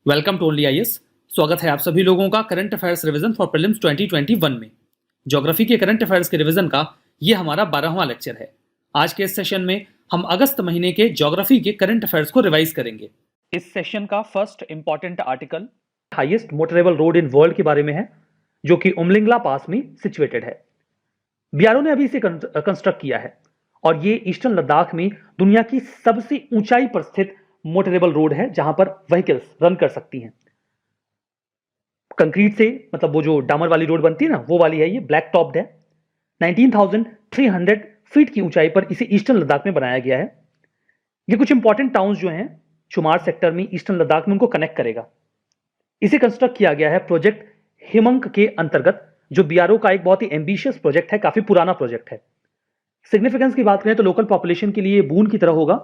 Welcome to only IAS. स्वागत है आप सभी लोगों का current affairs revision for prelims 2021 में। ज्योग्राफी के करंट अफेयर्स के रिवीजन का ये हमारा 12वां लेक्चर है। आज के इस सेशन में हम अगस्त महीने के ज्योग्राफी के करंट अफेयर्स को रिवाइज करेंगे। इस सेशन का first important article highest motorable road in world के बारे में है, जो कि उमलिंगला पास में सिचुएटेड है। बीआरओ ने अभी इसे कंस्ट्रक्ट किया है और ये ईस्टर्न लद्दाख में दुनिया की सबसे ऊंचाई पर स्थित मोटरेबल रोड है, जहां पर व्हीकल्स रन कर सकती हैं। कंक्रीट से, मतलब वो जो डामर वाली रोड बनती है ना, वो वाली है। ये ब्लैक टॉप्ड है। 19,300 फीट की ऊंचाई पर इसे ईस्टर्न लद्दाख में बनाया गया है। ये कुछ इंपॉर्टेंट टाउन्स जो हैं शुमार सेक्टर में ईस्टर्न लद्दाख में, उनको कनेक्ट करेगा। इसे कंस्ट्रक्ट किया गया है प्रोजेक्ट हिमंक के अंतर्गत, जो बीआरओ का एक बहुत ही एम्बिशियस प्रोजेक्ट है, काफी पुराना प्रोजेक्ट है। सिग्निफिकेंस की बात करें तो लोकल पॉपुलेशन के लिए बून की तरह होगा,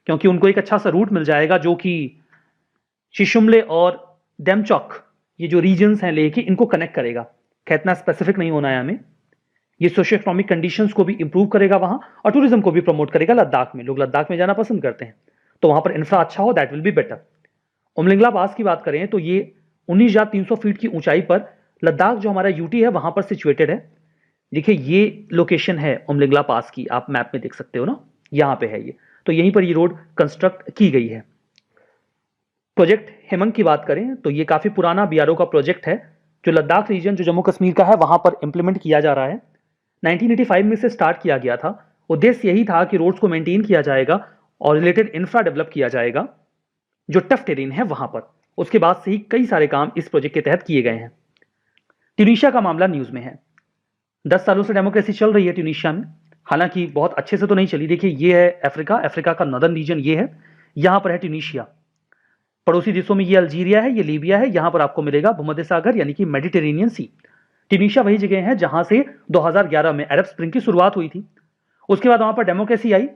क्योंकि उनको एक अच्छा सा रूट मिल जाएगा जो कि शिशुमले और डेमचौक, ये जो रीजन्स हैं लेह के, इनको कनेक्ट करेगा। इतना स्पेसिफिक नहीं होना है हमें। ये सोशियो इकोनॉमिक कंडीशंस को भी इंप्रूव करेगा वहां, और टूरिज्म को भी प्रमोट करेगा। लद्दाख में लोग लद्दाख में जाना पसंद करते हैं, तो वहां पर इंफ्रा अच्छा हो, that will be better. Umlingla pass की बात करें तो ये 19,300 फीट की ऊंचाई पर लद्दाख, जो हमारा यूटी है, वहां पर सिचुएटेड है। देखिए ये लोकेशन है उमलिंगला पास की, आप मैप में देख सकते हो ना, यहां पे है ये। तो यहीं पर ये रोड कंस्ट्रक्ट की गई है। प्रोजेक्ट हिमंग की बात करें तो ये काफी पुराना बीआरओ का प्रोजेक्ट है, जो लद्दाख रीजन, जो जम्मू कश्मीर का है, वहां पर इंप्लीमेंट किया जा रहा है। 1985 में से स्टार्ट किया गया था। उद्देश्य यही था कि रोड्स को मेंटेन किया जाएगा और रिलेटेड इंफ्रा डेवलप किया जाएगा, जो टफ टेरेन है वहां पर। उसके बाद से ही कई सारे काम इस प्रोजेक्ट के तहत किए गए हैं। ट्यूनीशिया का मामला न्यूज में है। 10 सालों से डेमोक्रेसी चल रही है ट्यूनीशिया में, हालांकि बहुत अच्छे से तो नहीं चली। देखिए ये है अफ्रीका का नॉर्दर्न रीजन, ये है, यहां पर है ट्यूनीशिया। पड़ोसी देशों में ये अल्जीरिया है, ये लीबिया है। यहां पर आपको मिलेगा भूमध्य सागर, यानी कि मेडिटेरेनियन सी। ट्यूनीशिया वही जगह है जहां से 2011 में अरब स्प्रिंग की शुरुआत हुई थी। उसके बाद वहां पर डेमोक्रेसी आई।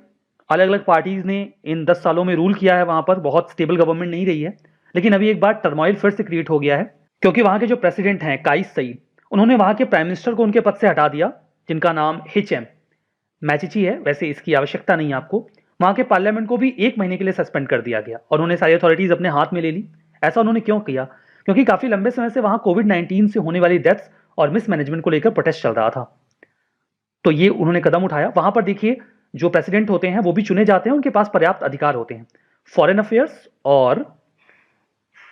अलग अलग पार्टीज ने इन 10 सालों में रूल किया है वहां पर। बहुत स्टेबल गवर्नमेंट नहीं रही है, लेकिन अभी एक बार टर्मोइल फिर से क्रिएट हो गया है, क्योंकि वहां के जो प्रेसिडेंट हैं काइस सईद, उन्होंने वहां के प्राइम मिनिस्टर को उनके पद से हटा दिया, जिनका नाम हिचएम मैचिची है। वैसे इसकी आवश्यकता नहीं है आपको। वहां के पार्लियामेंट को भी 1 महीने के लिए सस्पेंड कर दिया गया और उन्होंने सारी अथॉरिटीज अपने हाथ में ले ली। ऐसा उन्होंने क्यों किया? क्योंकि काफी लंबे समय से वहां कोविड-19 से होने वाली डेथ्स और मिसमैनेजमेंट को लेकर प्रोटेस्ट चल रहा था, तो ये उन्होंने कदम उठाया। वहां पर देखिए जो प्रेसिडेंट होते हैं वो भी चुने जाते हैं, उनके पास पर्याप्त अधिकार होते हैं। फॉरेन अफेयर्स और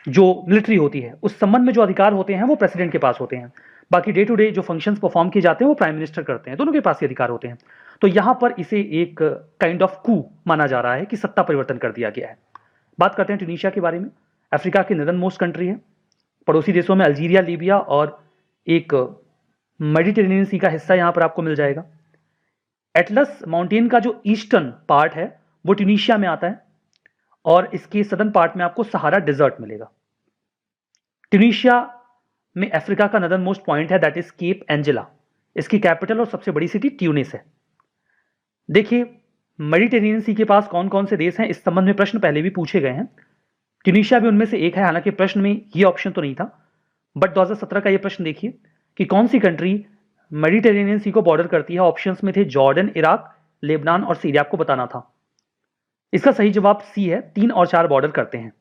जो मिलिट्री होती है, उस संबंध में जो अधिकार होते हैं वो प्रेसिडेंट के पास होते हैं। बाकी डे टू डे जो फंक्शंस परफॉर्म किए जाते हैं वो प्राइम मिनिस्टर करते हैं, दोनों के पास ये अधिकार होते हैं। तो यहां पर इसे एक काइंड ऑफ कू माना जा रहा है कि सत्ता परिवर्तन कर दिया गया है। बात करते हैं ट्यूनीशिया के बारे में। अफ्रीका की नदर्न मोस्ट कंट्री है। पड़ोसी देशों में अल्जीरिया, लीबिया और एक मेडिटेरेनियन सी का हिस्सा यहां पर आपको मिल जाएगा। एटलस माउंटेन का जो ईस्टर्न पार्ट है वो ट्यूनीशिया में आता है, और इसके सदर्न पार्ट में आपको सहारा डिजर्ट मिलेगा। ट्यूनीशिया में अफ्रीका का नदर्न मोस्ट पॉइंट है, दैट इज केप एंजेला। इसकी कैपिटल और सबसे बड़ी सिटी ट्यूनिस है। देखिए मेडिटेरेनियन सी के पास कौन कौन से देश हैं, इस संबंध में प्रश्न पहले भी पूछे गए हैं। ट्यूनीशिया भी उनमें से एक है। हालांकि प्रश्न में ये ऑप्शन तो नहीं था, बट 2017 का ये प्रश्न देखिए कि कौन सी कंट्री मेडिटेरेनियन सी को बॉर्डर करती है। ऑप्शंस में थे जॉर्डन, इराक, लेबनान और सीरिया। आपको बताना था। इसका सही जवाब सी है, 3 और 4 बॉर्डर करते हैं।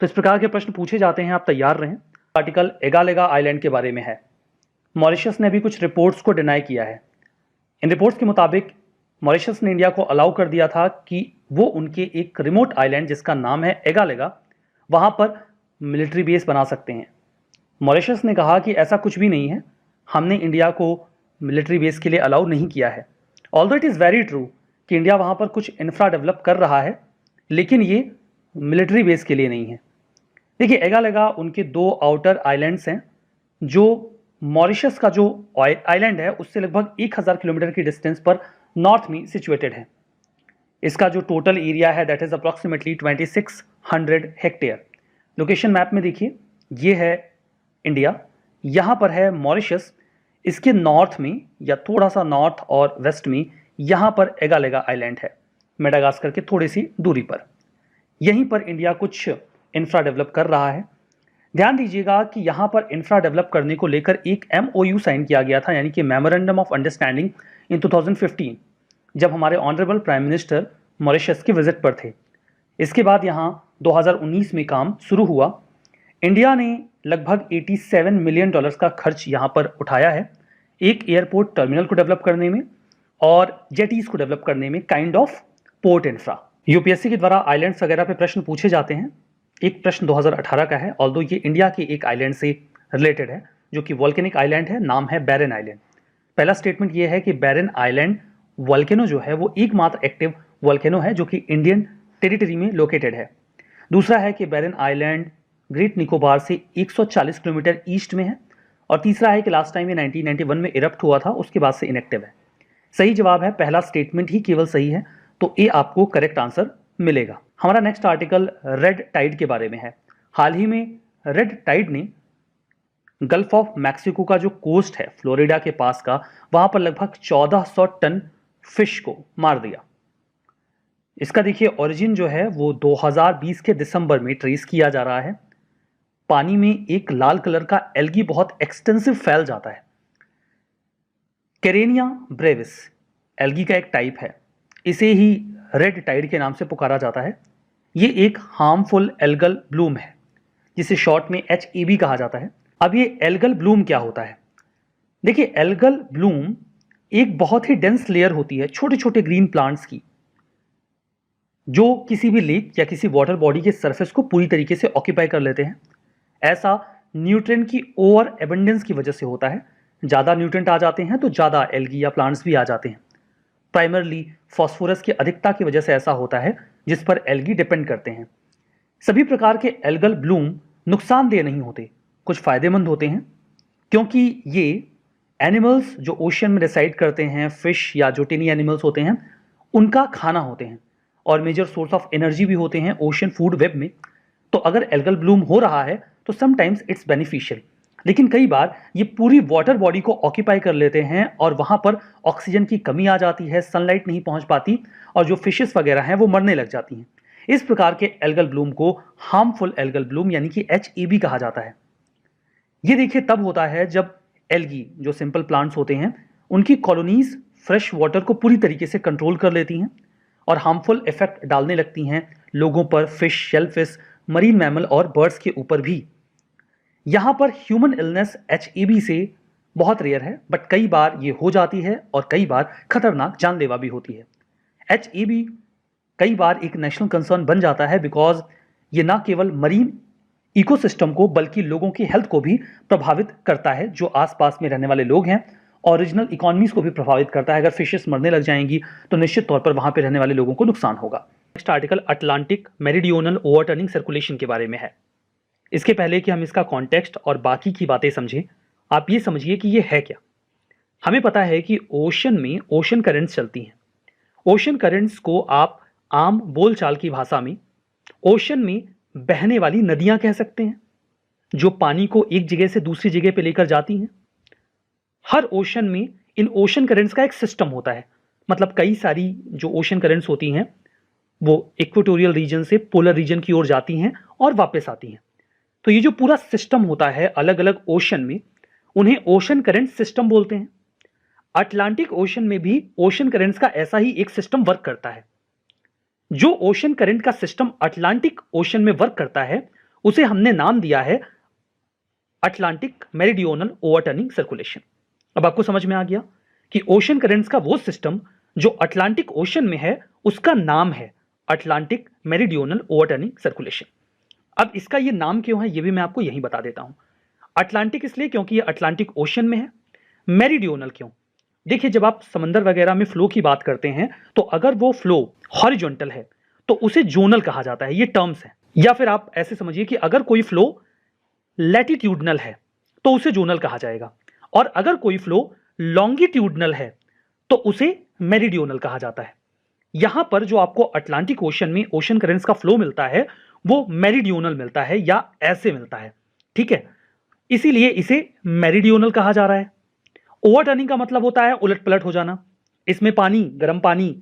तो इस प्रकार के प्रश्न पूछे जाते हैं, आप तैयार रहें। आर्टिकल एगालेगा आइलैंड के बारे में है। मॉरिशस ने भी कुछ रिपोर्ट्स को डिनाई किया है। इन रिपोर्ट्स के मुताबिक मॉरिशस ने इंडिया को अलाउ कर दिया था कि वो उनके एक रिमोट आइलैंड जिसका नाम है एगालेगा, वहां पर मिलिट्री बेस बना सकते हैं। मॉरिशस ने कहा कि ऐसा कुछ भी नहीं है, हमने इंडिया को मिलिट्री बेस के लिए अलाउ नहीं किया है। Although it is very true कि इंडिया वहां पर कुछ इंफ्रा डेवलप कर रहा है, लेकिन ये मिलिट्री बेस के लिए नहीं है। देखिए एगालेगा उनके 2 आउटर आइलैंड्स हैं, जो मॉरिशस का जो आइलैंड है उससे लगभग 1000 किलोमीटर की डिस्टेंस पर नॉर्थ में सिचुएटेड है। इसका जो टोटल एरिया है that is approximately 2600 hectare. Location map में देखिए, ये है इंडिया, यहाँ पर है मॉरिशस। इसके नॉर्थ में या थोड़ा सा नॉर्थ और वेस्ट में यहाँ पर एगालेगा आइलैंड है, मेडागास्कर के थोड़ी सी दूरी पर। यहीं पर इंडिया कुछ इंफ्रा डेवलप कर रहा है। ध्यान दीजिएगा कि यहाँ पर इंफ्रा डेवलप करने को लेकर एक MOU साइन किया गया था, यानी कि मेमोरेंडम ऑफ अंडरस्टैंडिंग, इन 2015, जब हमारे ऑनरेबल प्राइम मिनिस्टर मॉरिशस के विजिट पर थे। इसके बाद यहाँ 2019 में काम शुरू हुआ। इंडिया ने लगभग $87 मिलियन का खर्च यहां पर उठाया है एक एयरपोर्ट टर्मिनल को डेवलप करने में और जेटीज को डेवलप करने में, kind of port infra. UPSC के द्वारा आइलैंड्स वगैरह पे प्रश्न पूछे जाते हैं। एक प्रश्न 2018 का है, ऑल्दो ये इंडिया के एक आइलैंड से रिलेटेड है जो कि वॉल्केनिक आइलैंड है, नाम है बैरन आइलैंड। पहला स्टेटमेंट ये है कि बैरन आइलैंड वॉल्केनो जो है वो एकमात्र एक्टिव वॉल्केनो है जो कि इंडियन टेरिटरी में लोकेटेड है। दूसरा है कि बैरन आइलैंड ग्रेट निकोबार से 140 किलोमीटर ईस्ट में है। और तीसरा है कि लास्ट टाइम ये 1991 में इरप्ट हुआ था, उसके बाद से इनएक्टिव है। सही जवाब है पहला स्टेटमेंट ही केवल सही है, तो ए आपको करेक्ट आंसर मिलेगा। हमारा नेक्स्ट आर्टिकल रेड टाइड के बारे में है। हाल ही में रेड टाइड ने गल्फ ऑफ मैक्सिको का जो कोस्ट है फ्लोरिडा के पास का, वहां पर लगभग 1400 टन फिश को मार दिया। इसका देखिए ओरिजिन जो है वो 2020 के दिसंबर में ट्रेस किया जा रहा है। पानी में एक लाल कलर का एल्गी बहुत एक्सटेंसिव फैल जाता है। कैरेनिया ब्रेविस एल्गी का एक टाइप है, इसे ही रेड टाइड के नाम से पुकारा जाता है। ये एक हार्मफुल एल्गल ब्लूम है जिसे शॉर्ट में HEB कहा जाता है। अब ये एल्गल ब्लूम क्या होता है? देखिए एल्गल ब्लूम एक बहुत ही डेंस लेयर होती है छोटे छोटे ग्रीन प्लांट्स की, जो किसी भी लेक या किसी वाटर बॉडी के सरफेस को पूरी तरीके से ऑक्यूपाई कर लेते हैं। ऐसा न्यूट्रिएंट की ओवर एबंडेंस की वजह से होता है। ज़्यादा न्यूट्रिएंट आ जाते हैं तो ज़्यादा एल्गी या प्लांट्स भी आ जाते हैं। प्राइमरली फॉस्फोरस की अधिकता की वजह से ऐसा होता है, जिस पर एल्गी डिपेंड करते हैं। सभी प्रकार के एल्गल ब्लूम नुकसानदेह नहीं होते, कुछ फायदेमंद होते हैं, क्योंकि ये एनिमल्स जो ओशन में रिसाइड करते हैं, फिश या जो टिनी एनिमल्स होते हैं, उनका खाना होते हैं और मेजर सोर्स ऑफ एनर्जी भी होते हैं ओशन फूड वेब में। तो अगर एल्गल ब्लूम हो रहा है तो समटाइम्स इट्स बेनिफिशियल, लेकिन कई बार ये पूरी वाटर बॉडी को ऑक्यूपाई कर लेते हैं और वहां पर ऑक्सीजन की कमी आ जाती है, सनलाइट नहीं पहुंच पाती और जो फिशेस वगैरह हैं वो मरने लग जाती हैं। इस प्रकार के एल्गल ब्लूम को हार्मफुल एल्गल ब्लूम यानी कि HEB कहा जाता है। ये देखिए तब होता है जब एल्गी जो सिंपल प्लांट्स होते हैं उनकी कॉलोनीज फ्रेश वाटर को पूरी तरीके से कंट्रोल कर लेती हैं और हार्मफुल इफेक्ट डालने लगती हैं लोगों पर, फिश, शेलफिश, मरीन मैमल और बर्ड्स के ऊपर भी। यहां पर ह्यूमन इलनेस HEB से बहुत रेयर है, बट कई बार ये हो जाती है और कई बार खतरनाक जानलेवा भी होती है। HEB कई बार एक नेशनल कंसर्न बन जाता है बिकॉज ये ना केवल मरीन इकोसिस्टम को बल्कि लोगों की हेल्थ को भी प्रभावित करता है। जो आसपास में रहने वाले लोग हैं, ओरिजिनल इकोनॉमीज को भी प्रभावित करता है। अगर फिशेस मरने लग जाएंगी तो निश्चित तौर पर वहां पे रहने वाले लोगों को नुकसान होगा। Next article Atlantic meridional overturning circulation के बारे में है। इसके पहले कि हम इसका कॉन्टेक्स्ट और बाकी की बातें समझें, आप ये समझिए कि ये है क्या। हमें पता है कि ओशन में ओशन करंट्स चलती हैं। ओशन करंट्स को आप आम बोलचाल की भाषा में ओशन में बहने वाली नदियां कह सकते हैं, जो पानी को एक जगह से दूसरी जगह पे लेकर जाती हैं। हर ओशन में इन ओशन करंट्स का एक सिस्टम होता है, मतलब कई सारी जो ओशन करंट्स होती हैं वो इक्वेटोरियल रीजन से पोलर रीजन की ओर जाती हैं और वापस आती हैं। तो ये जो पूरा सिस्टम होता है अलग अलग ओशन में, उन्हें ओशन करंट सिस्टम बोलते हैं। अटलांटिक ओशन में भी ओशन करंट्स का ऐसा ही एक सिस्टम वर्क करता है। जो ओशन करंट का सिस्टम अटलांटिक ओशन में वर्क करता है उसे हमने नाम दिया है अटलांटिक मेरिडियोनल ओवरटर्निंग सर्कुलेशन। अब आपको समझ में आ गया कि ओशन करंट्स का वो सिस्टम जो अटलांटिक ओशन में है उसका नाम है अटलांटिक मेरिडियोनल ओवरटर्निंग सर्कुलेशन। अब इसका ये नाम क्यों है ये भी मैं आपको यहीं बता देता हूं। अटलांटिक इसलिए क्योंकि ये अटलांटिक ओशन में है। मेरिडियोनल क्यों? देखिए जब आप समंदर वगैरह में फ्लो की बात करते हैं तो अगर वो फ्लो हॉरिजॉन्टल है तो उसे जोनल कहा जाता है, ये टर्म्स है। या फिर आप ऐसे समझिए कि अगर कोई फ्लो लैटिट्यूडनल है तो उसे जोनल कहा जाएगा, और अगर कोई फ्लो लॉन्गिट्यूडनल है तो उसे मेरिडियोनल कहा जाता है। यहां पर जो आपको अटलांटिक ओशन में ओशन करंट्स का फ्लो मिलता है वो मेरिडियोनल मिलता है या ऐसे मिलता है, ठीक है, इसीलिए इसे मेरिडियोनल कहा जा रहा है। ओवरटर्निंग का मतलब होता है उलट पलट हो जाना। इसमें पानी, गर्म पानी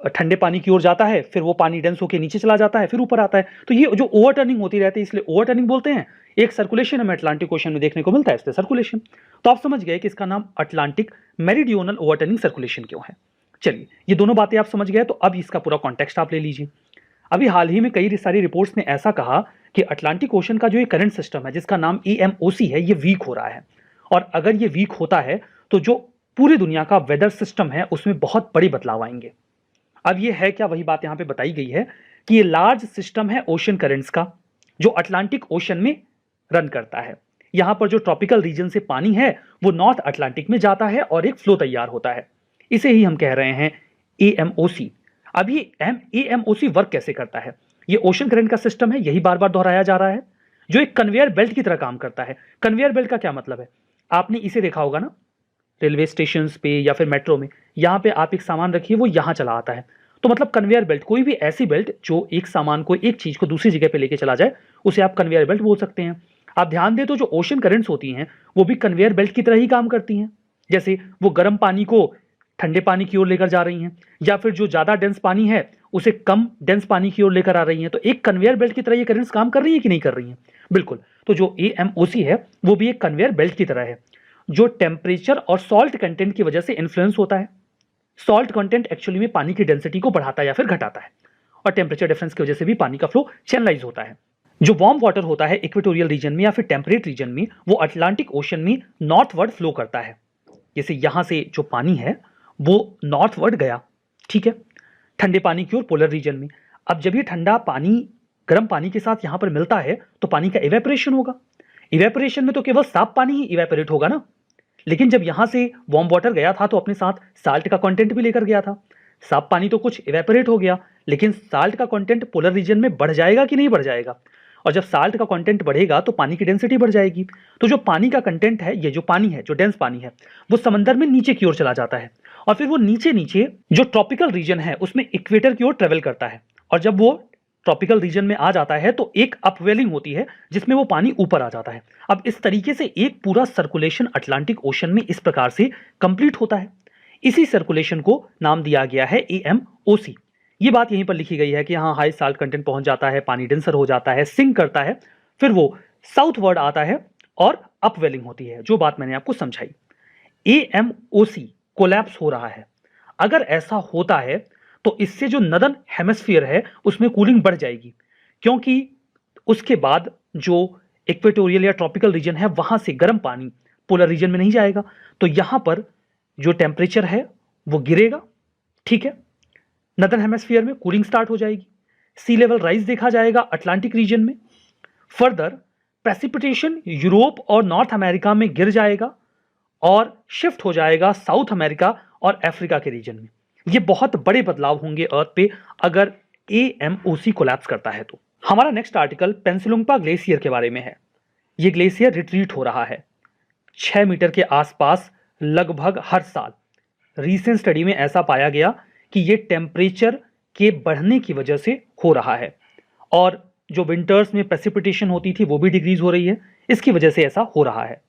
ठंडे पानी की ओर जाता है, फिर वो पानी डेंस होकर नीचे चला जाता है, फिर ऊपर आता है। तो ये जो ओवरटर्निंग होती रहती है इसलिए ओवरटर्निंग बोलते हैं। एक सर्कुलेशन हमें अटलांटिक ओशन में देखने को मिलता है, इसलिए सर्कुलेशन। तो आप समझ गए कि इसका नाम अटलांटिक मेरिडियोनल ओवरटर्निंग सर्कुलेशन क्यों है। चलिए ये दोनों बातें आप समझ गए, तो अब इसका पूरा कॉन्टेक्स्ट आप ले लीजिए। अभी हाल ही में कई सारी रिपोर्ट्स ने ऐसा कहा कि अटलांटिक ओशन का जो ये करंट सिस्टम है जिसका नाम EMOC है, ये वीक हो रहा है। और अगर ये वीक होता है तो जो पूरी दुनिया का वेदर सिस्टम है उसमें बहुत बड़ी बदलाव आएंगे। अब ये है क्या, वही बात यहां पे बताई गई है कि ये लार्ज सिस्टम है ओशन करंट्स का, जो अटलांटिक ओशन में रन करता है। यहां पर जो ट्रॉपिकल रीजन से पानी है वो नॉर्थ अटलांटिक में जाता है और एक फ्लो तैयार होता है। इसे ही हम कह रहे हैं EMOC। अब ये EMOC वर्क कैसे करता है? ये ओशन करंट का सिस्टम है, यही बार बार दोहराया जा रहा है, जो एक कन्वेयर बेल्ट की तरह काम करता है। कन्वेयर बेल्ट का क्या मतलब है? आपने इसे देखा होगा ना रेलवे स्टेशन पे या फिर मेट्रो में, यहाँ पे आप एक सामान रखिए वो यहाँ चला आता है। तो मतलब कन्वेयर बेल्ट, कोई भी ऐसी बेल्ट जो एक सामान को, एक चीज को दूसरी जगह पे लेके चला जाए, उसे आप कन्वेयर बेल्ट बोल सकते हैं। आप ध्यान दें तो जो ओशन करंट्स होती हैं वो भी कन्वेयर बेल्ट की तरह ही काम करती हैं। जैसे वो गर्म पानी को ठंडे पानी की ओर लेकर जा रही हैं, या फिर जो ज्यादा डेंस पानी है उसे कम डेंस पानी की ओर लेकर आ रही हैं। तो एक कन्वेयर बेल्ट की तरह ये करंट्स काम कर रही है कि नहीं कर रही हैं? बिल्कुल। तो जो EMOC है वो भी एक कन्वेयर बेल्ट की तरह है, जो टेम्परेचर और सॉल्ट कंटेंट की वजह से इन्फ्लुएंस होता है। सॉल्ट कंटेंट एक्चुअली में पानी की डेंसिटी को बढ़ाता है या फिर घटाता है, और टेम्परेचर डिफरेंस की वजह से भी पानी का फ्लो चैनलाइज होता है। जो वार्म वाटर होता है इक्वेटोरियल रीजन में या फिर टेम्परेट रीजन में, वो अटलांटिक ओशन में नॉर्थवर्ड फ्लो करता है। जैसे यहां से जो पानी है वो नॉर्थवर्ड गया, ठीक है, ठंडे पानी की ओर पोलर रीजन में। अब जब ये ठंडा पानी गर्म पानी के साथ यहां पर मिलता है तो पानी का इवेपोरेशन होगा। इवेपोरेशन में तो केवल साफ पानी ही इवेपोरेट होगा ना, लेकिन जब यहां से वार्म वाटर गया था तो अपने साथ साल्ट का कंटेंट भी लेकर गया था। साफ पानी तो कुछ इवेपोरेट हो गया, लेकिन साल्ट का कंटेंट पोलर रीजन में बढ़ जाएगा कि नहीं बढ़ जाएगा? और जब साल्ट का कंटेंट बढ़ेगा तो पानी की डेंसिटी बढ़ जाएगी। तो जो पानी का कंटेंट है, ये जो पानी है, जो डेंस पानी है, वो समंदर में नीचे की ओर चला जाता है, और फिर वो नीचे नीचे जो ट्रॉपिकल रीजन है उसमें इक्वेटर की ओर ट्रेवल करता है। और जब वो ट्रॉपिकल रीजन में आ जाता है तो एक अपवेलिंग होती है जिसमें वो पानी ऊपर आ जाता है। अब इस तरीके से एक पूरा सर्कुलेशन अटलांटिक ओशन में इस प्रकार से कंप्लीट होता है। इसी सर्कुलेशन को नाम दिया गया है EMOC। ये बात यहीं पर लिखी गई है कि हाँ, हाई साल्ट कंटेंट पहुंच जाता है, पानी डेंसर हो जाता है, सिंक करता है, फिर वो साउथवर्ड आता है और अपवेलिंग होती है, जो बात मैंने आपको समझाई। EMOC कोलैप्स हो रहा है। अगर ऐसा होता है तो इससे जो नदर्न हेमिस्फीयर है उसमें कूलिंग बढ़ जाएगी, क्योंकि उसके बाद जो इक्वेटोरियल या ट्रॉपिकल रीजन है वहां से गर्म पानी पोलर रीजन में नहीं जाएगा, तो यहां पर जो टेम्परेचर है वो गिरेगा, ठीक है। नदर्न हेमिस्फीयर में कूलिंग स्टार्ट हो जाएगी, सी लेवल राइज देखा जाएगा अटलांटिक रीजन में। फर्दर प्रेसिपिटेशन यूरोप और नॉर्थ अमेरिका में गिर जाएगा और शिफ्ट हो जाएगा साउथ अमेरिका और अफ्रीका के रीजन में। ये बहुत बड़े बदलाव होंगे अर्थ पे अगर EMOC कोलैप्स करता है तो। हमारा नेक्स्ट आर्टिकल पेंसिलुंगपा ग्लेशियर के बारे में है। ये ग्लेशियर रिट्रीट हो रहा है 6 मीटर के आसपास लगभग हर साल। रीसेंट स्टडी में ऐसा पाया गया कि ये टेम्परेचर के बढ़ने की वजह से हो रहा है, और जो विंटर्स में प्रेसिपिटेशन होती थी वो भी डिक्रीज हो रही है, इसकी वजह से ऐसा हो रहा है।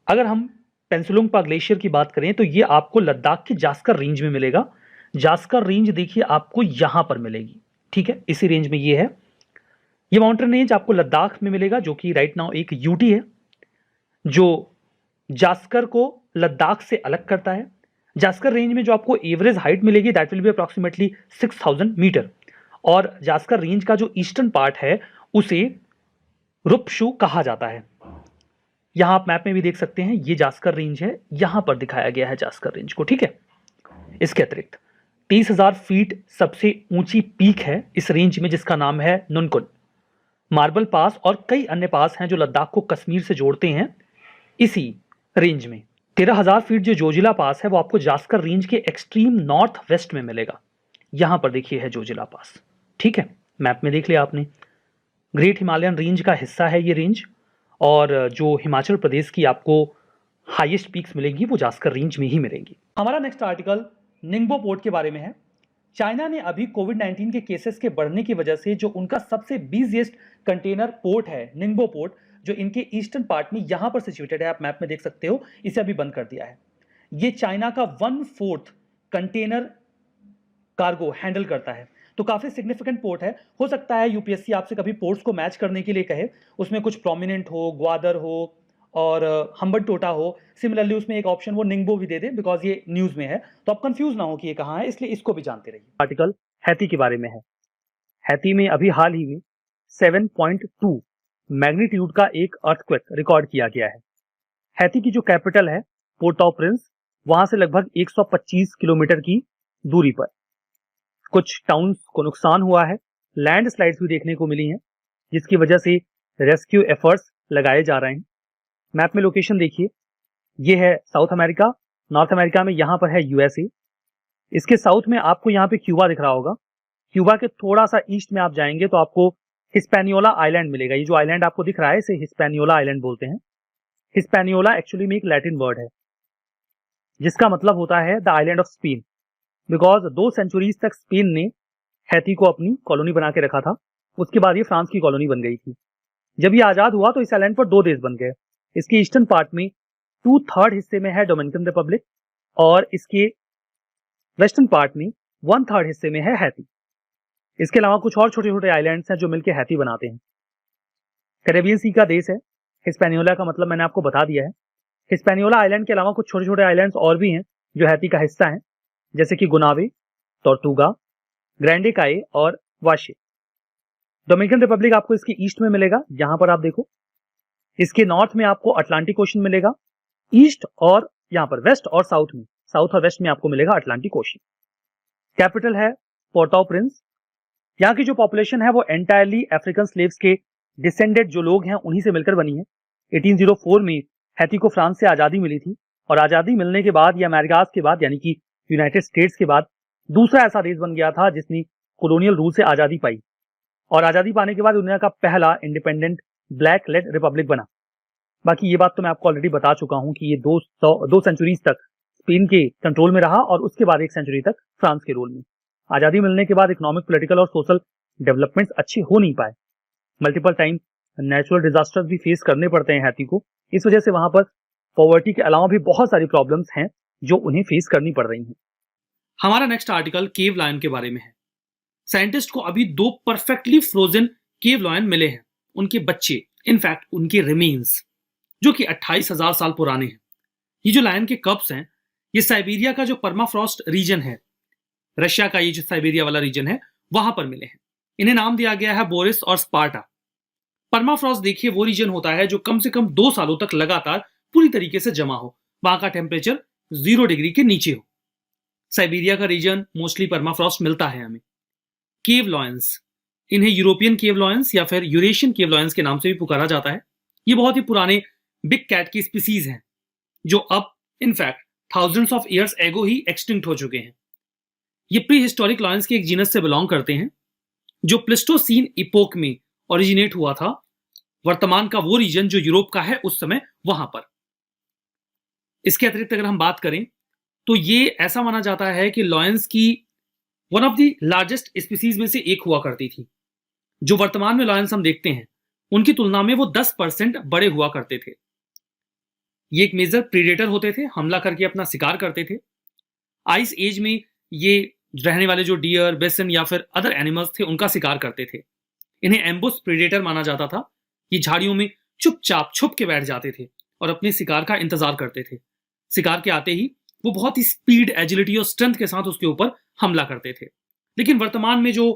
अगर हम पेंसिलुंगपा ग्लेशियर की बात करें तो ये आपको लद्दाख की जास्कर रेंज में मिलेगा। जास्कर रेंज देखिए आपको यहां पर मिलेगी, ठीक है, इसी रेंज में ये है। ये माउंटेन रेंज आपको लद्दाख में मिलेगा, जो कि राइट नाउ एक यूटी है, जो जास्कर को लद्दाख से अलग करता है। जास्कर रेंज में जो आपको एवरेज हाइट मिलेगी that will be approximately 6000 metre, और जास्कर रेंज का जो ईस्टर्न पार्ट है उसे रुपशु कहा जाता है। यहां आप मैप में भी देख सकते हैं, ये जास्कर रेंज है, यहां पर दिखाया गया है जास्कर रेंज को, ठीक है। इसके अतिरिक्त 30,000 फीट सबसे ऊंची पीक है इस रेंज में, जिसका नाम है नुनकुन। मार्बल पास और कई अन्य पास हैं जो लद्दाख को कश्मीर से जोड़ते हैं इसी रेंज में। 13,000 फीट जो जोजिला पास है वो आपको जास्कर रेंज के एक्सट्रीम नॉर्थ वेस्ट में मिलेगा। यहां पर देखिए है जोजिला पास, ठीक है, मैप में देख लिया आपने। ग्रेट हिमालयन रेंज का हिस्सा है ये रेंज, और जो हिमाचल प्रदेश की आपको हाईएस्ट पीक्स मिलेंगी वो जास्कर रेंज में ही मिलेंगी। हमारा नेक्स्ट आर्टिकल निंगबो पोर्ट के बारे में है। चाइना ने अभी कोविड-19 के केसेस के बढ़ने की वजह से जो उनका सबसे बिजिएस्ट कंटेनर पोर्ट है निंगबो पोर्ट, जो इनके ईस्टर्न पार्ट में यहां पर सिचुएटेड है, आप मैप में देख सकते हो, इसे अभी बंद कर दिया है। ये चाइना का 1/4 कंटेनर कार्गो हैंडल करता है, तो काफी सिग्निफिकेंट पोर्ट है। हो सकता है यूपीएससी आपसे कभी पोर्ट्स को मैच करने के लिए कहे, उसमें कुछ प्रोमिनेंट हो, ग्वादर हो और हम्बनटोटा हो, सिमिलरली उसमें एक ऑप्शन वो निंगबो भी दे दे, बिकॉज ये न्यूज में है, तो आप कंफ्यूज ना हो कि ये कहाँ है, इसलिए इसको भी जानते रहिए। आर्टिकल हैती के बारे में है। हैती में अभी हाल ही में 7.2 मैग्नीट्यूड का एक अर्थक्वेक रिकॉर्ड किया गया है। हैती की जो कैपिटल है पोर्ट ऑफ प्रिंस, वहां से लगभग 125 किलोमीटर की दूरी पर। कुछ टाउन्स को नुकसान हुआ है, लैंडस्लाइड्स भी देखने को मिली हैं, जिसकी वजह से रेस्क्यू एफर्ट्स लगाए जा रहे हैं। मैप में लोकेशन देखिए, ये है साउथ अमेरिका, नॉर्थ अमेरिका में यहाँ पर है यूएसए। इसके साउथ में आपको यहाँ पे क्यूबा दिख रहा होगा। क्यूबा के थोड़ा सा ईस्ट में आप जाएंगे तो आपको हिस्पैनियोला आइलैंड मिलेगा। ये जो आइलैंड आपको दिख रहा है इसे हिस्पैनियोला आइलैंड बोलते हैं। हिस्पैनियोला एक्चुअली में एक लैटिन वर्ड है जिसका मतलब होता है the island of Spain, because 2 centuries तक स्पेन ने हैती को अपनी कॉलोनी बना के रखा था। उसके बाद ये फ्रांस की कॉलोनी बन गई थी। जब ये आजाद हुआ तो इस आइलैंड पर 2 देश बन गए। इसके ईस्टर्न पार्ट में 2/3 हिस्से में है डोमिनिकन रिपब्लिक और इसके वेस्टर्न पार्ट में 1/3 हिस्से में है हैती। इसके अलावा कुछ और छोटे छोटे आइलैंड्स हैं जो मिलकर हैती बनाते हैं। कैरेबियन सी का देश है। हिस्पैनियोला का मतलब मैंने आपको बता दिया है। हिस्पैनियोला आइलैंड के अलावा कुछ छोटे छोटे आइलैंड्स और भी हैं जो हैती का हिस्सा हैं, जैसे कि गुनावे, टोर्टुगा, ग्रैंडे काए और वाशे। डोमिनिकन रिपब्लिक आपको इसके ईस्ट में मिलेगा, यहां पर आप देखो। इसके नॉर्थ में आपको अटलांटिक ओशन मिलेगा। ईस्ट और यहां पर वेस्ट और साउथ में, साउथ और वेस्ट में आपको मिलेगा अटलांटिक ओशन। कैपिटल है पोर्ट ऑफ प्रिंस। यहाँ की जो पॉपुलेशन है वो एंटायरली अफ्रीकन स्लेव्स के डिसेंडेड जो लोग हैं उन्हीं से मिलकर बनी है। 1804 में हैती को फ्रांस से आजादी मिली थी और आजादी मिलने के बाद या अमेरिकास के बाद यानी कि यूनाइटेड स्टेट्स के बाद दूसरा ऐसा देश बन गया था जिसने कॉलोनियल रूल से आजादी पाई और आजादी पाने के बाद दुनिया का पहला इंडिपेंडेंट ब्लैक लेड रिपब्लिक बना। बाकी ये बात तो मैं आपको ऑलरेडी बता चुका हूं कि ये 2 सेंचुरीज तक स्पेन के कंट्रोल में रहा और उसके बाद 1 सेंचुरी तक फ्रांस के रोल में। आजादी मिलने के बाद इकोनॉमिक, पॉलिटिकल और सोशल डेवलपमेंट्स अच्छे हो नहीं पाए। मल्टीपल टाइम नेचुरल डिजास्टर्स भी फेस करने पड़ते हैं हैती को। इस वजह से वहां पर पॉवर्टी के अलावा भी बहुत सारी प्रॉब्लम्स हैं जो उन्हें फेस करनी पड़ रही हैं। हमारा नेक्स्ट आर्टिकल केव लायन के बारे में है। साइंटिस्ट को अभी 2 परफेक्टली फ्रोजन केव लायन मिले हैं, उनके बच्चे, इनफैक्ट उनके रिमेन्स, जो कि 28,000 साल पुराने हैं। ये जो लायन के कब्स हैं, ये साइबेरिया का जो परमाफ्रॉस्ट रीजन है, रशिया का ये जो साइबेरिया वाला रीजन है, वहां पर मिले हैं। इन्हें नाम दिया गया है बोरिस और स्पार्टा। परमाफ्रॉस्ट देखिए वो रीजन होता है जो कम से कम 2 सालों तक लगातार पूरी तरीके से जमा हो, वहां का टेम्परेचर 0 डिग्री के नीचे हो। साइबेरिया का रीजन मोस्टली परमाफ्रॉस्ट मिलता है हमें। केव लॉयंस, इन्हें यूरोपियन केव लॉयंस या फिर यूरेशियन केव लॉयंस के नाम से भी पुकारा जाता है। ये बहुत ही पुराने बिग कैट की स्पीसीज हैं जो अब in fact thousands of years ago he extinct हो चुके हैं। ये प्री हिस्टोरिक लॉयंस के एक जीनस से बिलोंग करते हैं जो प्लिस्टोसीन इपोक में ओरिजिनेट हुआ था। वर्तमान का वो रीजन जो यूरोप का है उस समय वहां पर। इसके अतिरिक्त अगर हम बात करें तो ये ऐसा माना जाता है कि लॉयंस की one of the largest species में से एक हुआ करती थी। जो वर्तमान में लॉयंस हम देखते हैं उनकी तुलना में वो 10% बड़े हुआ करते थे। ये एक मेजर प्रीडेटर होते थे, हमला करके अपना शिकार करते थे। आइस एज में ये रहने वाले जो डियर, बेसन या फिर अदर एनिमल्स थे उनका शिकार करते थे। इन्हें एम्बुश प्रीडेटर माना जाता था। ये झाड़ियों में चुपचाप छुप के बैठ जाते थे और अपने शिकार का इंतजार करते थे। शिकार के आते ही वो बहुत ही स्पीड, एजिलिटी और स्ट्रेंथ के साथ उसके ऊपर हमला करते थे। लेकिन वर्तमान में जो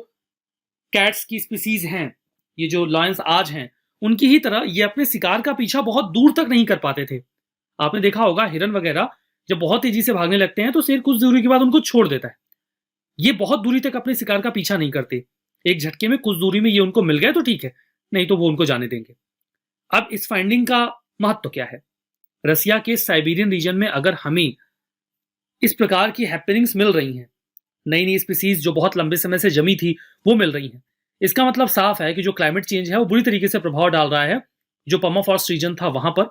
कैट्स की स्पीसीज हैं, ये जो लॉयंस आज हैं, उनकी ही तरह ये अपने शिकार का पीछा बहुत दूर तक नहीं कर पाते थे। आपने देखा होगा हिरन वगैरह जब बहुत तेजी से भागने लगते हैं तो शेर कुछ दूरी के बाद उनको छोड़ देता है। ये बहुत दूरी तक अपने शिकार का पीछा नहीं करते। एक झटके में कुछ दूरी में ये उनको मिल गए तो ठीक है, नहीं तो वो उनको जाने देंगे। अब इस फाइंडिंग का महत्व क्या है? रसिया के साइबेरियन रीजन में अगर हमें इस प्रकार की हैपनिंग्स मिल रही हैं, नई नई स्पीसीज जो बहुत लंबे समय से जमी थी वो मिल रही हैं, इसका मतलब साफ है कि जो क्लाइमेट चेंज है वो बुरी तरीके से प्रभाव डाल रहा है। जो परमाफ्रॉस्ट रीजन था वहां पर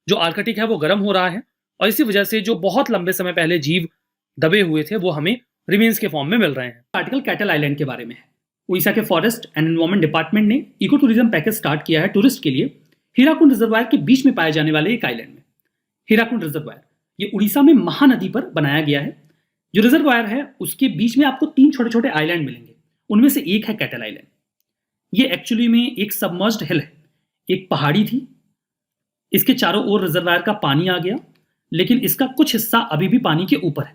जो आर्कटिक है वो गर्म हो रहा है और इसी वजह से जो बहुत लंबे समय पहले जीव दबे हुए थे वो हमें रिमेन्स के फॉर्म में मिल रहे हैं। आर्टिकल कैटल आइलैंड के बारे में है। उड़ीसा के फॉरेस्ट एंड एनवायरमेंट डिपार्टमेंट ने इको टूरिज्म पैकेज स्टार्ट किया है टूरिस्ट के लिए हीराकुंड रिजर्वायर के बीच में पाए जाने वाले एक आइलैंड में। हीराकुंड रिजर्वायर ये उड़ीसा में महानदी पर बनाया गया है। जो रिजर्वायर है उसके बीच में आपको 3 छोटे छोटे आइलैंड मिलेंगे, उनमें से एक है कैटल आइलैंड। ये एक्चुअली में एक सबमर्ज्ड हिल है, एक पहाड़ी थी। इसके चारों ओर रिजर्वायर का पानी आ गया, लेकिन इसका कुछ हिस्सा अभी भी पानी के ऊपर है।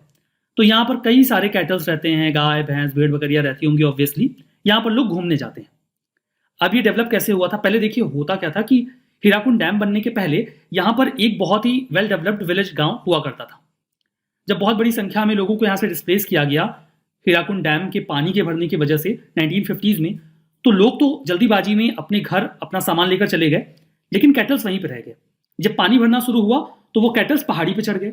तो यहाँ पर कई सारे कैटल्स रहते हैं, गाय, भैंस, भेड़, बकरियां रहती होंगी ऑब्वियसली। यहाँ पर लोग घूमने जाते हैं। अब ये डेवलप कैसे हुआ था, पहले देखिए होता क्या था कि हीराकुंड डैम बनने के पहले यहाँ पर एक बहुत ही वेल डेवलप्ड विलेज गांव हुआ करता था। जब बहुत बड़ी संख्या में लोगों को यहाँ से डिस्प्लेस किया गया हीराकुंड डैम के पानी के भरने की वजह से 1950s में, तो लोग तो जल्दीबाजी में अपने घर अपना सामान लेकर चले गए, लेकिन कैटल्स वहीं पर रह गए। जब पानी भरना शुरू हुआ तो वो कैटल्स पहाड़ी पे चढ़ गए,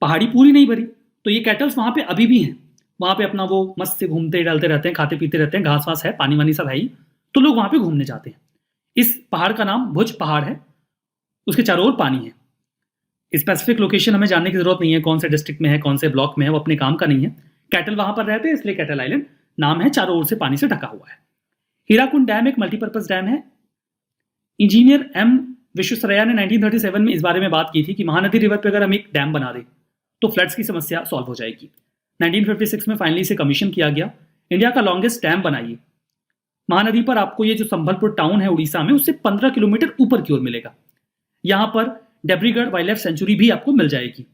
पहाड़ी पूरी नहीं भरी, तो ये कैटल्स वहां पे अभी भी हैं, वहां पे अपना वो मस्त से घूमते डालते रहते हैं, खाते पीते रहते हैं, घास वास है, पानी वानी सब है ही, तो लोग वहां पे घूमने जाते हैं। इस पहाड़ का नाम भुज पहाड़ है, उसके चारों ओर पानी है। स्पेसिफिक लोकेशन हमें जानने की जरूरत नहीं है, कौन से डिस्ट्रिक्ट में है, कौन से ब्लॉक में है, वो अपने काम का नहीं है। कैटल वहां पर रहते हैं, इसलिए कैटल आइलैंड नाम है, चारों ओर से पानी से ढका हुआ है। हीराकुंड डैम एक मल्टीपर्पज डैम है। इंजीनियर एम विश्वेश्वरैया ने 1937 में इस बारे में बात की थी कि महानदी रिवर पे अगर हम एक डैम बना दें तो फ्लड्स की समस्या सॉल्व हो जाएगी। 1956 में फाइनली इसे कमीशन किया गया। इंडिया का लॉन्गेस्ट डैम बनाइए। महानदी पर आपको ये जो संबलपुर टाउन है उड़ीसा में, उससे 15 किलोमीटर ऊपर की ओर मिलेगा। यहां पर डेब्रीगढ़ वाइल्ड लाइफ सेंचुरी भी आपको मिल जाएगी,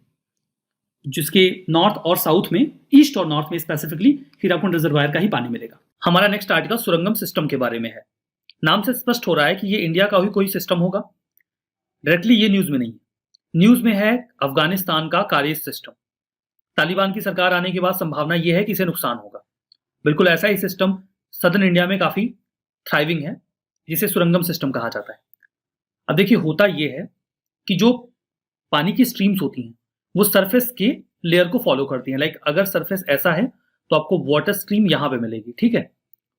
जिसके नॉर्थ और साउथ में, ईस्ट और नॉर्थ में स्पेसिफिकली हीराकुंड रिजर्वायर का ही पानी मिलेगा। हमारा नेक्स्ट आर्टिकल सुरंगम सिस्टम के बारे में है। नाम से स्पष्ट हो रहा है कि ये इंडिया का ही कोई सिस्टम होगा। डायरेक्टली ये न्यूज में नहीं है, न्यूज में है अफगानिस्तान का कारेज सिस्टम। तालिबान की सरकार आने के बाद संभावना यह है कि इसे नुकसान होगा। बिल्कुल ऐसा ही सिस्टम सदर्न इंडिया में काफी थ्राइविंग है, जिसे सुरंगम सिस्टम कहा जाता है। अब देखिए होता यह है कि जो पानी की स्ट्रीम्स होती हैं वो सरफेस के लेयर को फॉलो करती हैं। लाइक अगर सरफेस ऐसा है तो आपको वाटर स्ट्रीम यहां पे मिलेगी, ठीक है।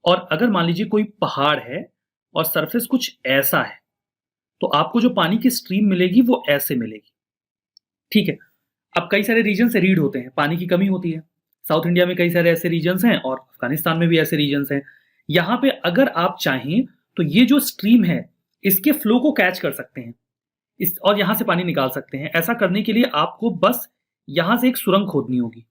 और अगर मान लीजिए कोई पहाड़ है और सरफेस कुछ ऐसा है तो आपको जो पानी की स्ट्रीम मिलेगी वो ऐसे मिलेगी, ठीक है। अब कई सारे रीजन से रीड होते हैं, पानी की कमी होती है। साउथ इंडिया में कई सारे ऐसे रीजन्स हैं और अफगानिस्तान में भी ऐसे रीजन्स हैं। यहां पे अगर आप चाहें तो ये जो स्ट्रीम है इसके फ्लो को कैच कर सकते हैं और यहां से पानी निकाल सकते हैं। ऐसा करने के लिए आपको बस यहां से एक सुरंग खोदनी होगी,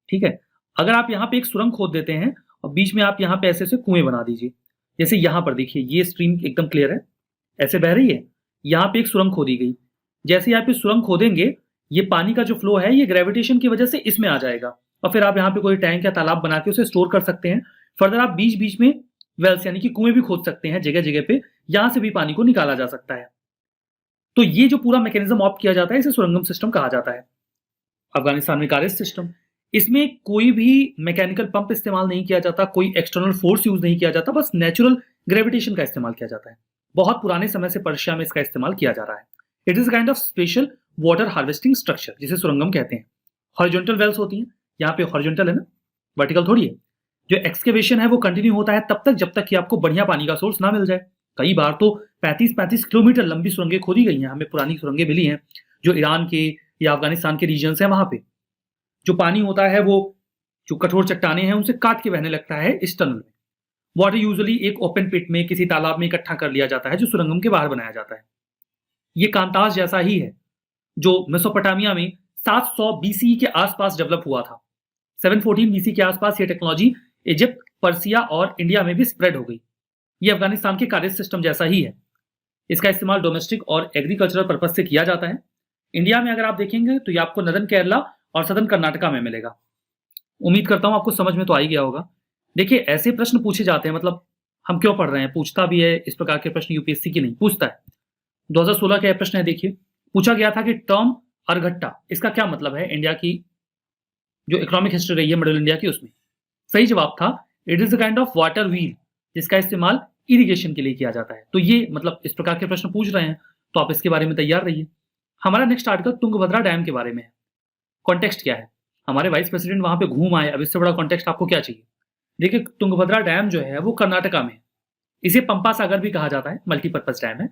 ठीक है। अगर आप यहां पे एक सुरंग खोद देते हैं और बीच में आप यहां पे ऐसे कुएं बना दीजिए, जैसे यहां पर देखिए ये स्ट्रीम एकदम क्लियर है, ऐसे बह रही है, यहां पे एक सुरंग खोदी गई। जैसे आप इस सुरंग खोदेंगे ये पानी का जो फ्लो है ये ग्रेविटेशन की वजह से इसमें आ जाएगा और फिर आप यहाँ पे कोई टैंक या तालाब बना के उसे स्टोर कर सकते हैं। फर्दर आप बीच बीच में वेल्स यानी कि कुएं भी खोद सकते हैं जगह जगह पे, यहां से भी पानी को निकाला जा सकता है। तो ये जो पूरा मैकेनिज्म ऑप्ट किया जाता है इसे सुरंगम सिस्टम कहा जाता है। अफगानिस्तान में कारेज सिस्टम, इसमें कोई भी मैकेनिकल पंप इस्तेमाल नहीं किया जाता, कोई एक्सटर्नल फोर्स यूज नहीं किया जाता, बस नेचुरल ग्रेविटेशन का इस्तेमाल किया जाता है। बहुत पुराने समय से पर्शिया में इसका इस्तेमाल किया जा रहा है। It is kind of special water harvesting structure जिसे सुरंगम कहते हैं। हॉरिजॉन्टल वेल्स होती हैं, यहाँ पे हॉरिजॉन्टल है ना, वर्टिकल थोड़ी है। जो एक्सकेवेशन है वो कंटिन्यू होता है तब तक जब तक कि आपको बढ़िया पानी का सोर्स ना मिल जाए। कई बार तो 35-35 किलोमीटर लंबी सुरंगें खोदी गई हैं, हमें पुरानी सुरंगें मिली हैं जो ईरान के या अफगानिस्तान के रीजन है। वहां पे जो पानी होता है वो जो कठोर चट्टाने हैं उनसे काट के बहने लगता है इस टनल में। वाटर यूजुअली एक ओपन पिट में किसी तालाब में इकट्ठा कर लिया जाता है जो सुरंगम के बाहर बनाया जाता है। ये कांताज जैसा ही है जो मेसोपोटामिया में 700 बीसी के आसपास डेवलप हुआ था। 714 बीसी के आसपास ये टेक्नोलॉजी इजिप्ट, पर्सिया और इंडिया में भी स्प्रेड हो गई। ये अफगानिस्तान के कारेज सिस्टम जैसा ही है। इसका इस्तेमाल डोमेस्टिक और एग्रीकल्चरल पर्पज से किया जाता है। इंडिया में अगर आप देखेंगे तो ये आपको नदर्न केरला और सदर्न कर्नाटका में मिलेगा। उम्मीद करता हूं आपको समझ में तो आ ही गया होगा। देखिए ऐसे प्रश्न पूछे जाते हैं, मतलब हम क्यों पढ़ रहे हैं, पूछता भी है इस प्रकार के प्रश्न यूपीएससी की नहीं पूछता है। 2016 का यह प्रश्न है, देखिए पूछा गया था कि टर्म अरघट्टा इसका क्या मतलब है इंडिया की जो इकोनॉमिक हिस्ट्री रही है मिडिल इंडिया की उसमें। सही जवाब था it is a kind of water wheel जिसका इस्तेमाल इरिगेशन के लिए किया जाता है। तो ये मतलब इस प्रकार के प्रश्न पूछ रहे हैं तो आप इसके बारे में तैयार रहिए। हमारा नेक्स्ट आर्टिकल तुंगभद्रा डैम के बारे में है। कॉन्टेक्स्ट क्या है, हमारे वाइस प्रेसिडेंट वहां पे घूम आए, अब इससे बड़ा कॉन्टेक्स्ट आपको क्या चाहिए। देखिए तुंगभद्रा डैम जो है वो कर्नाटका में है। इसे पंपा सागर भी कहा जाता है, मल्टीपर्पज डैम है।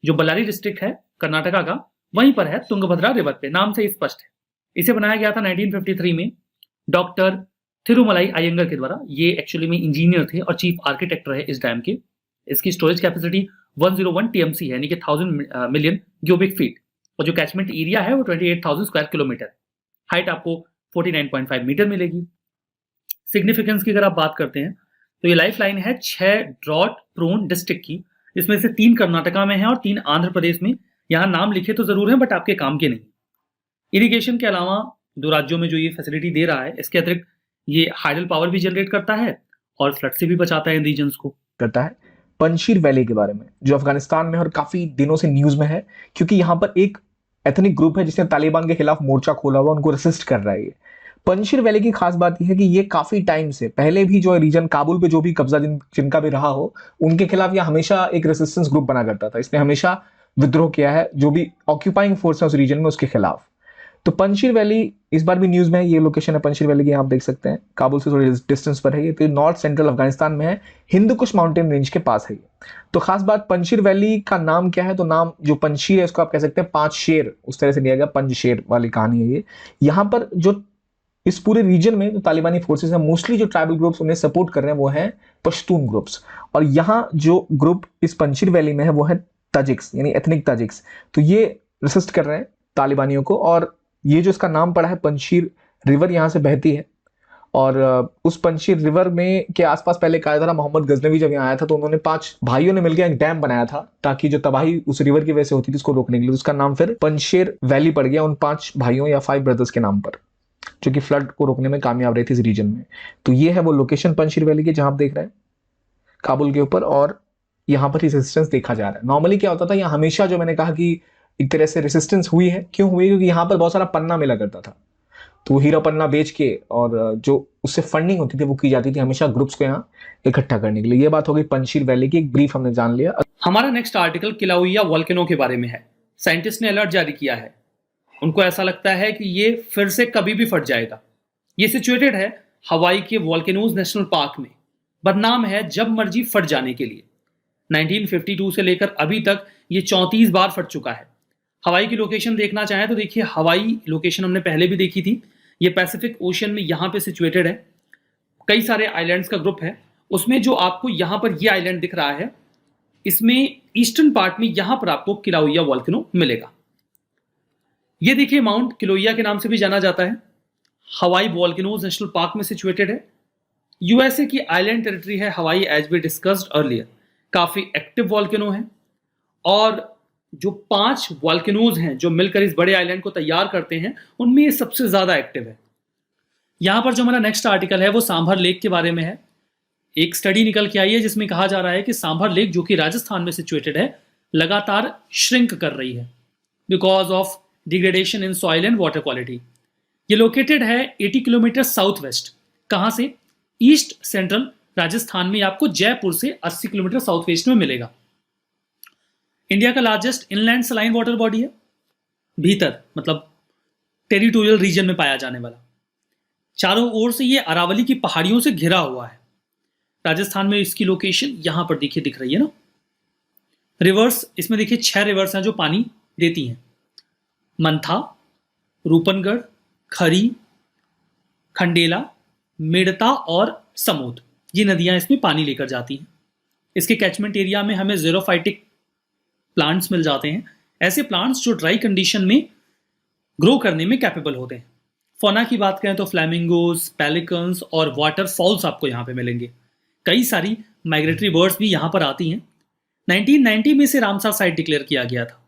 जो बल्लारी डिस्ट्रिक्ट है कर्नाटका का वहीं पर है तुंगभद्रा रिवर पे, नाम से स्पष्ट है। इसे बनाया गया था 1953 में डॉक्टर थिरुमलाई अयंगर के द्वारा। ये एक्चुअली में इंजीनियर थे और चीफ आर्किटेक्ट रहे इस डैम के। इसकी स्टोरेज कैपेसिटी 101 टीएमसी है यानी कि 1000 मिलियन क्यूबिक फीट और जो कैचमेंट एरिया है वो 28,000 स्क्वायर किलोमीटर। हाइट आपको 49.5 मीटर मिलेगी। सिग्निफिकेंस की अगर आप बात करते हैं तो ये लाइफ लाइन है 6 ड्रॉट प्रोन डिस्ट्रिक्ट की, जिसमें से 3 कर्नाटका में है और 3 आंध्र प्रदेश में। यहाँ नाम लिखे तो जरूर है बट आपके काम के नहीं। इरिगेशन के अलावा 2 राज्यों में जो ये फैसिलिटी दे रहा है, इसके अतिरिक्त ये हाइडल पावर भी जनरेट करता है और फ्लड से भी बचाता है इन रीजन्स को। करता है पंजशीर वैली के बारे में, जो अफगानिस्तान में और काफी दिनों से न्यूज में है, क्योंकि यहाँ पर एक एथनिक ग्रुप है जिसने तालिबान के खिलाफ मोर्चा खोला हुआ, उनको रेसिस्ट कर रहा है ये। पंजशीर वैली की खास बात यह है कि ये काफी टाइम से पहले भी जो रीजन काबुल पे जो भी कब्जा जिनका भी रहा हो, उनके खिलाफ यह हमेशा एक रेसिस्टेंस ग्रुप बना करता था। इसने हमेशा विद्रोह किया है जो भी ऑक्यूपाइंग फोर्स है उस रीजन में, उसके खिलाफ। तो पंजशीर वैली इस बार भी न्यूज में है। ये लोकेशन है पंजशीर वैली की, आप देख सकते हैं, काबुल से थोड़ी डिस्टेंस पर है ये। तो नॉर्थ सेंट्रल अफगानिस्तान में है, हिंदू कुश माउंटेन रेंज के पास है ये। तो खास बात, पंजशीर वैली का नाम क्या है? तो नाम जो पंजशीर है उसको आप कह सकते हैं पांच शेर, उस तरह से लिया गया, पंजशेर वाली कहानी है ये। यहाँ पर जो इस पूरे रीजन में जो तालिबानी फोर्सेस हैं, मोस्टली जो ट्राइबल ग्रुप्स उन्हें सपोर्ट कर रहे हैं वो हैं पश्तून ग्रुप्स। और यहाँ जो ग्रुप इस पंजशीर वैली में है वो है ताजिक्स, यानी एथनिक ताजिक्स। तो ये रेसिस्ट कर रहे हैं तालिबानियों को। और ये जो इसका नाम पड़ा है, पंजशीर रिवर यहाँ से बहती है। और उस पंजशीर रिवर में के आसपास पहले कायदा मोहम्मद गजनवी जब यहाँ आया था तो उन्होंने 5 भाइयों ने मिलकर एक डैम बनाया था, ताकि जो तबाही उस रिवर की वजह से होती थी उसको रोकने के लिए। उसका नाम फिर पंजशीर वैली पड़ गया उन 5 भाइयों या 5 ब्रदर्स के नाम पर, जो कि फ्लड को रोकने में कामयाब रही थी इस रीजन में। तो ये है वो लोकेशन पंजशीर वैली की, जहां आप देख रहे हैं काबुल के ऊपर। और यहाँ पर रेसिस्टेंस देखा जा रहा है। नॉर्मली क्या होता था, यहाँ हमेशा जो मैंने कहा कि एक तरह से रेसिस्टेंस हुई है। क्यों हुई? क्योंकि यहाँ पर बहुत सारा पन्ना मिला करता था, तो हीरा पन्ना बेच के और जो उससे फंडिंग होती थी वो की जाती थी हमेशा ग्रुप्स को यहाँ इकट्ठा करने के लिए। ये बात हो गई पंजशीर वैली की, एक ब्रीफ हमने जान लिया। हमारा नेक्स्ट आर्टिकल किलाउइया वोल्केनो के बारे में है। साइंटिस्ट ने अलर्ट जारी किया है। उनको ऐसा लगता है कि ये फिर से कभी भी फट जाएगा। ये सिचुएटेड है हवाई के वोल्केनोज नेशनल पार्क में। बदनाम है जब मर्जी फट जाने के लिए। 1952 से लेकर अभी तक ये 34 बार फट चुका है। हवाई की लोकेशन देखना चाहें तो देखिए, हवाई लोकेशन हमने पहले भी देखी थी। ये पैसिफिक ओशन में यहाँ पे सिचुएटेड है। कई सारे आइलैंड्स का ग्रुप है। उसमें जो आपको यहाँ पर ये आइलैंड दिख रहा है, इसमें ईस्टर्न पार्ट में यहाँ पर आपको किलाउइया वोल्केनो मिलेगा। ये देखिए, माउंट किलोइया के नाम से भी जाना जाता है। हवाई वोल्केनोज नेशनल पार्क में सिचुएटेड है। यूएसए की आइलैंड टेरिटरी है हवाई, एज वी डिस्कस्ड अर्लियर। काफी एक्टिव वोल्केनो है। और जो 5 वोल्केनोज हैं जो मिलकर इस बड़े आइलैंड को तैयार करते हैं, उनमें ये सबसे ज्यादा एक्टिव है। यहां पर जो हमारा नेक्स्ट आर्टिकल है वो सांभर लेक के बारे में है। एक स्टडी निकल के आई है जिसमें कहा जा रहा है कि सांभर लेक, जो कि राजस्थान में सिचुएटेड है, लगातार श्रिंक कर रही है because of degradation in soil and water quality. ये लोकेटेड है 80 किलोमीटर साउथ वेस्ट। कहां से? ईस्ट सेंट्रल राजस्थान में। आपको जयपुर से 80 किलोमीटर साउथ वेस्ट में मिलेगा। इंडिया का largest inland saline water body है, भीतर मतलब टेरिटोरियल रीजन में पाया जाने वाला। चारों ओर से ये अरावली की पहाड़ियों से घिरा हुआ है। राजस्थान में इसकी लोकेशन यहां पर देखिए, दिख रही है ना। रिवर्स, इसमें देखिए 6 रिवर्स हैं जो पानी देती हैं। मंथा, रूपनगढ़, खरी, खंडेला, मेड़ता और समोद, ये नदियां इसमें पानी लेकर जाती हैं। इसके कैचमेंट एरिया में हमें ज़ेरोफाइटिक प्लांट्स मिल जाते हैं, ऐसे प्लांट्स जो ड्राई कंडीशन में ग्रो करने में कैपेबल होते हैं। फौना की बात करें तो फ्लैमिंगोज, पेलिकन्स और वाटर फॉल्स आपको यहाँ पे मिलेंगे। कई सारी माइग्रेटरी बर्ड्स भी यहाँ पर आती हैं। 1990 में से रामसर साइट डिक्लेयर किया गया था।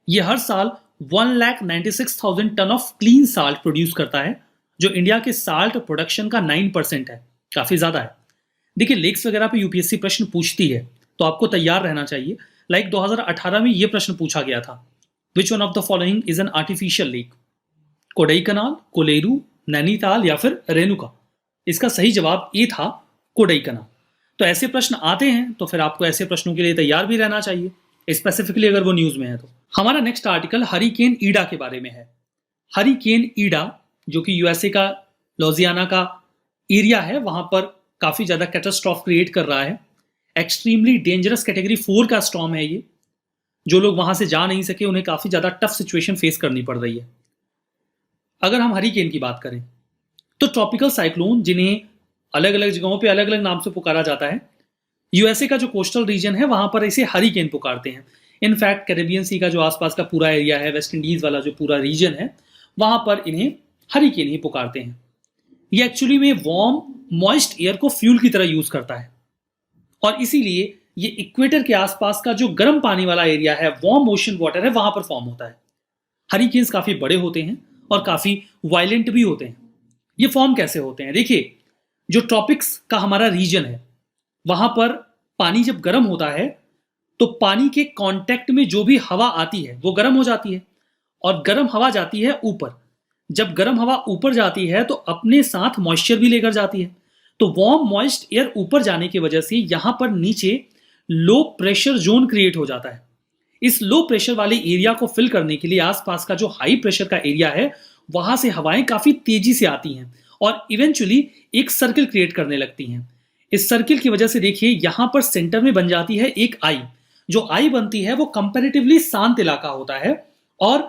ये हर साल 1,96,000 tonne of clean salt produce करता है, जो इंडिया के साल्ट प्रोडक्शन का 9% है। काफी ज्यादा है। देखिए, लेक्स वगैरह पे यूपीएससी प्रश्न पूछती है तो आपको तैयार रहना चाहिए। लाइक 2018 में यह प्रश्न पूछा गया था, which one of the following is an artificial lake? Kodaikanal, Kolleru, Nainital या फिर रेणुका? इसका सही जवाब ए था कोडाईकनाल। तो ऐसे प्रश्न आते हैं तो फिर आपको ऐसे प्रश्नों के लिए तैयार भी रहना चाहिए, स्पेसिफिकली अगर वो न्यूज में है तो। हमारा नेक्स्ट आर्टिकल हरिकेन ईडा के बारे में है। हरिकेन ईडा, जो कि यूएसए का लुजियाना का एरिया है, वहां पर काफी ज्यादा कैटास्ट्रॉफ क्रिएट कर रहा है। एक्सट्रीमली डेंजरस कैटेगरी 4 का स्टॉर्म है ये। जो लोग वहां से जा नहीं सके उन्हें काफी ज्यादा टफ सिचुएशन फेस करनी पड़ रही है। अगर हम हरिकेन की बात करें तो ट्रॉपिकल साइक्लोन, जिन्हें अलग अलग जगहों पे अलग अलग नाम से पुकारा जाता है, यूएसए का जो कोस्टल रीजन है वहां पर इसे हरिकेन पुकारते हैं। इनफैक्ट कैरेबियन सी का जो आसपास का पूरा एरिया है, वेस्ट इंडीज वाला जो पूरा रीजन है, वहां पर इन्हें हरिकेन ही पुकारते हैं। ये एक्चुअली में वार्म मॉइस्ट एयर को फ्यूल की तरह यूज करता है और इसीलिए ये इक्वेटर के आसपास का जो गर्म पानी वाला एरिया है, वार्म ओशन वाटर है, वहां पर फॉर्म होता है। हरिकेन्स काफी बड़े होते हैं और काफी वायलेंट भी होते हैं। ये फॉर्म कैसे होते हैं? देखिए, जो ट्रॉपिक्स का हमारा रीजन है वहां पर पानी जब गर्म होता है तो पानी के कांटेक्ट में जो भी हवा आती है वो गर्म हो जाती है और गर्म हवा जाती है ऊपर। जब गर्म हवा ऊपर जाती है तो अपने साथ मॉइस्चर भी लेकर जाती है। तो वार्म मॉइस्ट एयर ऊपर जाने की वजह से यहां पर नीचे लो प्रेशर जोन क्रिएट हो जाता है। इस लो प्रेशर वाले एरिया को फिल करने के लिए आसपास का जो हाई प्रेशर का एरिया है वहां से हवाएं काफी तेजी से आती हैं और इवेंचुअली एक सर्किल क्रिएट करने लगती हैं। इस सर्किल की वजह से देखिए यहां पर सेंटर में बन जाती है एक आई। जो आई बनती है वो कंपैरेटिवली शांत इलाका होता है और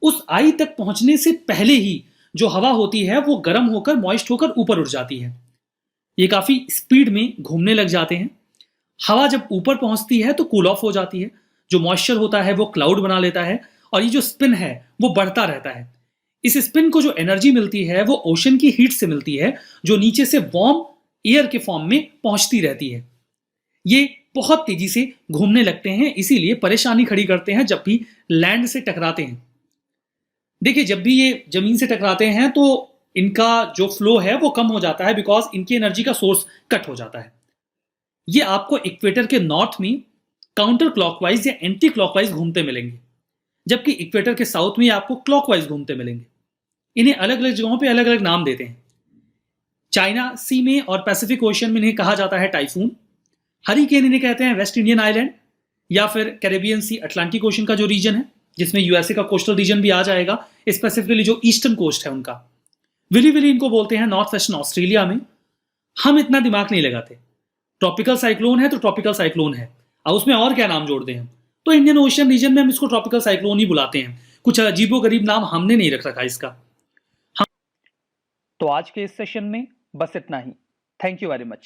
उस आई तक पहुंचने से पहले ही जो हवा होती है वो गर्म होकर मॉइस्ट होकर ऊपर उठ जाती है। ये काफी स्पीड में घूमने लग जाते हैं। हवा जब ऊपर पहुंचती है तो कूल ऑफ हो जाती है। जो मॉइस्चर होता है वो क्लाउड बना लेता है और ये जो स्पिन है वो बढ़ता रहता है। इस स्पिन को जो एनर्जी मिलती है वो ओशन की हीट से मिलती है जो नीचे से वार्म एयर के फॉर्म में पहुंचती रहती है। ये बहुत तेजी से घूमने लगते हैं, इसीलिए परेशानी खड़ी करते हैं जब भी लैंड से टकराते हैं। देखिए जब भी ये जमीन से टकराते हैं तो इनका जो फ्लो है वो कम हो जाता है बिकॉज इनकी एनर्जी का सोर्स कट हो जाता है। ये आपको इक्वेटर के नॉर्थ में काउंटर क्लॉकवाइज या एंटी क्लॉकवाइज घूमते मिलेंगे, जबकि इक्वेटर के साउथ में आपको क्लॉकवाइज घूमते मिलेंगे। इन्हें अलग अलग जगहों पे अलग अलग नाम देते हैं। चाइना सी में और पैसिफिक ओशन में इन्हें कहा जाता है टाइफून। हरिकेन इन्हें कहते हैं वेस्ट इंडियन आइलैंड या फिर कैरेबियन सी अटलांटिक ओशन का जो रीजन है जिसमें यूएसए का कोस्टल रीजन भी आ जाएगा, स्पेसिफिकली जो ईस्टर्न कोस्ट है उनका। विली विली इनको बोलते हैं नॉर्थ वेस्टर्न ऑस्ट्रेलिया में। हम इतना दिमाग नहीं लगाते, ट्रॉपिकल साइक्लोन है तो ट्रॉपिकल साइक्लोन है, अब उसमें और क्या नाम जोड़ दें हम। तो इंडियन ओशन रीजन में हम इसको ट्रॉपिकल साइक्लोन ही बुलाते हैं, कुछ अजीबोगरीब नाम हमने नहीं रख रखा इसका। तो आज के इस सेशन में बस इतना ही। Thank you very much.